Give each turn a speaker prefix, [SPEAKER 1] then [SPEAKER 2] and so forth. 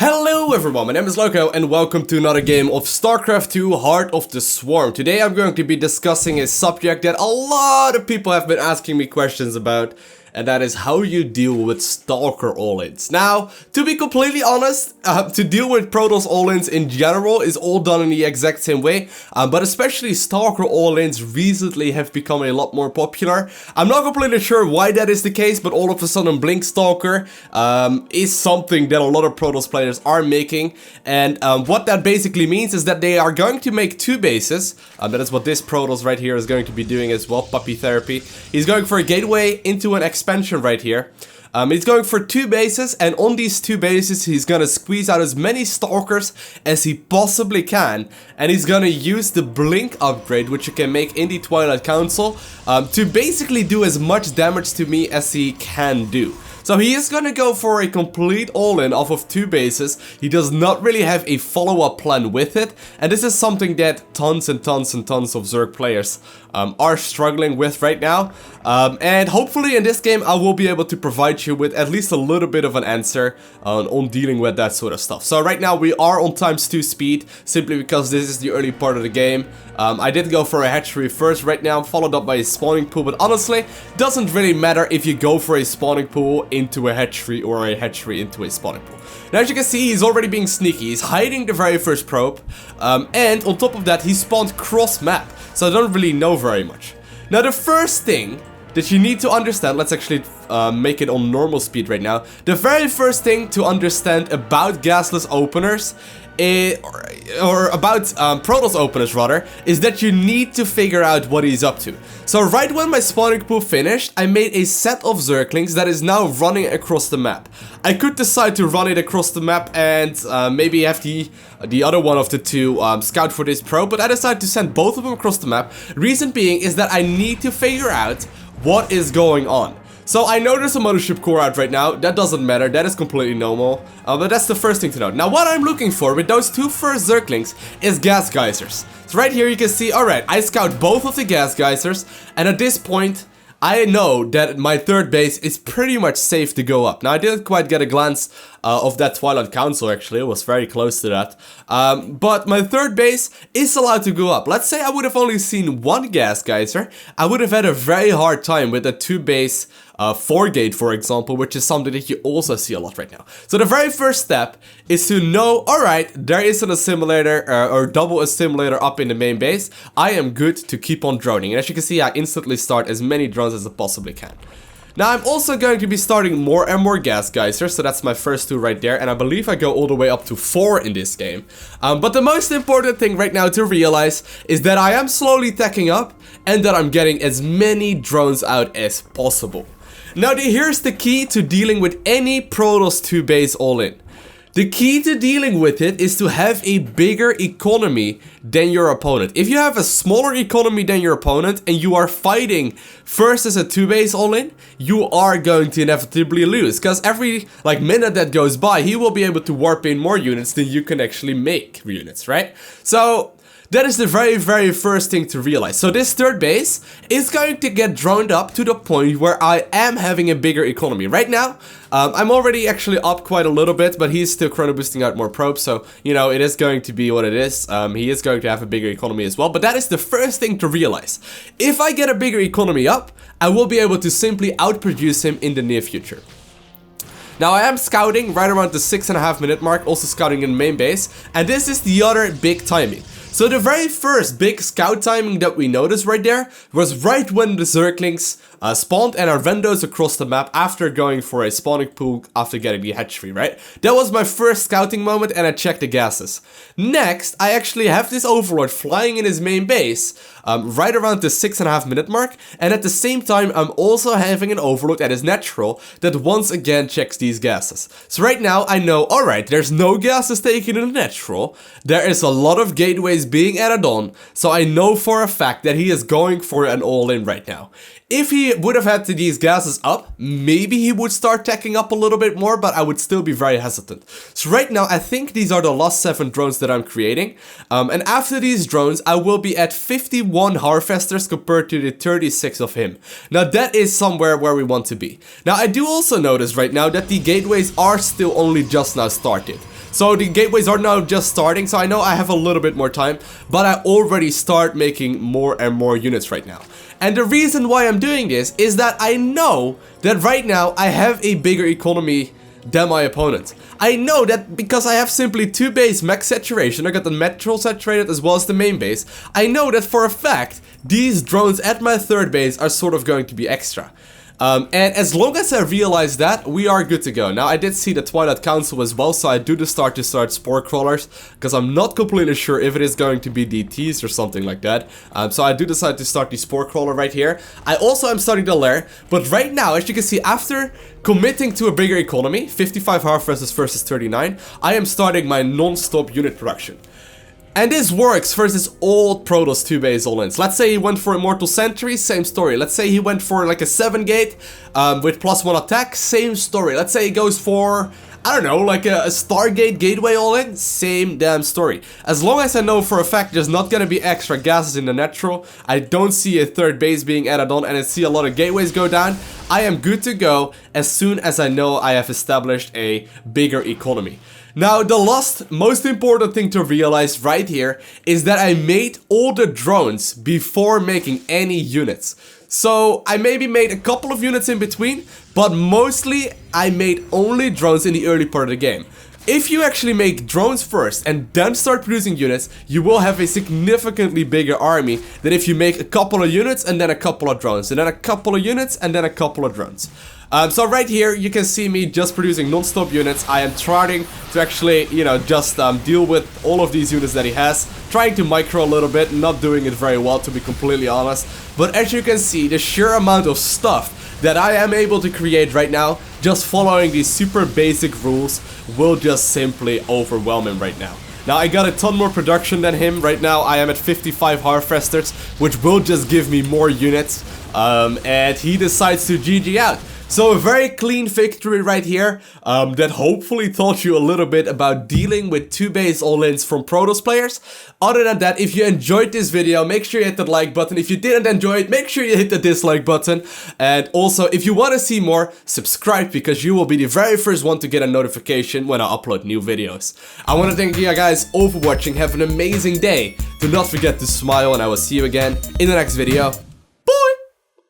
[SPEAKER 1] Hello everyone, my name is Lowko and welcome to another game of StarCraft 2 Heart of the Swarm. Today I'm going to be discussing a subject that a lot of people have been asking me questions about, and that is how you deal with Stalker all-ins. Now, to be completely honest, to deal with Protoss all-ins in general is all done in the exact same way, but especially Stalker all-ins recently have become a lot more popular. I'm not completely sure why that is the case, but all of a sudden Blink Stalker is something that a lot of Protoss players are making, and what that basically means is that they are going to make two bases. That is what this Protoss right here is going to be doing as well, Puppy Therapy. He's going for a gateway into an expansion right here. He's going for two bases, and on these two bases he's gonna squeeze out as many Stalkers as he possibly can, and he's gonna use the Blink upgrade, which you can make in the Twilight Council, to basically do as much damage to me as he can do. So he is gonna go for a complete all-in off of two bases. He does not really have a follow-up plan with it, and this is something that tons and tons and tons of Zerg players are struggling with right now. And hopefully in this game I will be able to provide you with at least a little bit of an answer on dealing with that sort of stuff. So right now we are on ×2 speed, simply because this is the early part of the game. I did go for a hatchery first right now, followed up by a spawning pool, but honestly, doesn't really matter if you go for a spawning pool into a hatchery or a hatchery into a spawning pool. Now as you can see, he's already being sneaky. He's hiding the very first probe, and on top of that he spawned cross map, so I don't really know very much. Now the first thing that you need to understand, let's actually make it on normal speed right now. The very first thing to understand about gasless openers, or about Protoss openers rather, is that you need to figure out what he's up to. So right when my spawning pool finished, I made a set of Zerglings that is now running across the map. I could decide to run it across the map and maybe have the other one of the two scout for this probe, but I decided to send both of them across the map. Reason being is that I need to figure out what is going on. So I know there's a mothership core out right now. That doesn't matter, that is completely normal, but that's the first thing to note. Now what I'm looking for with those two first Zerglings is gas geysers. So right here you can see, alright, I scout both of the gas geysers, and at this point I know that my third base is pretty much safe to go up. Now I didn't quite get a glance of that Twilight Council actually, it was very close to that. But my third base is allowed to go up. Let's say I would have only seen one gas geyser, I would have had a very hard time with a 2-base 4-gate, for example, which is something that you also see a lot right now. So the very first step is to know, alright, there is an assimilator or double assimilator up in the main base. I am good to keep on droning. And as you can see, I instantly start as many drones as I possibly can. Now I'm also going to be starting more and more gas geysers, so that's my first two right there, and I believe I go all the way up to 4 in this game. But the most important thing right now to realize is that I am slowly teching up, and that I'm getting as many drones out as possible. Now here's the key to dealing with any Protoss 2 base all-in. The key to dealing with it is to have a bigger economy than your opponent. If you have a smaller economy than your opponent and you are fighting versus a 2-base all-in, you are going to inevitably lose. Because every minute that goes by, he will be able to warp in more units than you can actually make units, right? So that is the very first thing to realize. So this third base is going to get droned up to the point where I am having a bigger economy. Right now, I'm already actually up quite a little bit, but he's still chrono boosting out more probes, so, you know, it is going to be what it is. He is going to have a bigger economy as well, but that is the first thing to realize. If I get a bigger economy up, I will be able to simply outproduce him in the near future. Now I am scouting right around the 6.5 minute mark, also scouting in main base, and this is the other big timing. So the very first big scout timing that we noticed right there was right when the Zerglings spawned and are vendos across the map after going for a spawning pool after getting the hatchery, right? That was my first scouting moment, and I checked the gases. Next, I actually have this Overlord flying in his main base right around the 6.5 minute mark, and at the same time I'm also having an Overlord that is natural that once again checks these gases. So right now I know, alright, there's no gases taken in the natural, there is a lot of gateways being added on, so I know for a fact that he is going for an all-in right now. If he would have had these gases up, maybe he would start teching up a little bit more, but I would still be very hesitant. So right now, I think these are the last 7 drones that I'm creating. And after these drones, I will be at 51 Harvesters compared to the 36 of him. Now that is somewhere where we want to be. Now I do also notice right now that the gateways are still only just now started. So the gateways are now just starting, so I know I have a little bit more time, but I already start making more and more units right now. And the reason why I'm doing this is that I know that right now I have a bigger economy than my opponent. I know that because I have simply 2 base max saturation, I got the metro saturated as well as the main base. I know that for a fact, these drones at my 3rd base are sort of going to be extra. And as long as I realize that, we are good to go. Now, I did see the Twilight Council as well, so I do start spore crawlers, because I'm not completely sure if it is going to be DTs or something like that. So I do decide to start the spore crawler right here. I also am starting the lair, but right now, as you can see, after committing to a bigger economy, 55 harvesters versus 39, I am starting my non-stop unit production. And this works versus old Protoss 2 base all-ins. Let's say he went for Immortal Sentry, same story. Let's say he went for like a 7 gate with +1 attack, same story. Let's say he goes for, I don't know, like a Stargate gateway all-in, same damn story. As long as I know for a fact there's not gonna be extra gases in the natural, I don't see a 3rd base being added on, and I see a lot of gateways go down, I am good to go as soon as I know I have established a bigger economy. Now, the last most important thing to realize right here is that I made all the drones before making any units. So I maybe made a couple of units in between, but mostly I made only drones in the early part of the game. If you actually make drones first and then start producing units, you will have a significantly bigger army than if you make a couple of units and then a couple of drones, and then a couple of units and then a couple of drones. So right here, you can see me just producing non-stop units. I am trying to actually, you know, just deal with all of these units that he has. Trying to micro a little bit, not doing it very well, to be completely honest. But as you can see, the sheer amount of stuff that I am able to create right now, just following these super basic rules, will just simply overwhelm him right now. Now, I got a ton more production than him. Right now, I am at 55 harvesters, which will just give me more units. And he decides to GG out. So a very clean victory right here, that hopefully taught you a little bit about dealing with 2 base all-ins from Protoss players. Other than that, if you enjoyed this video, make sure you hit that like button. If you didn't enjoy it, make sure you hit the dislike button. And also, if you want to see more, subscribe, because you will be the very first one to get a notification when I upload new videos. I want to thank you guys all for watching. Have an amazing day. Do not forget to smile, and I will see you again in the next video.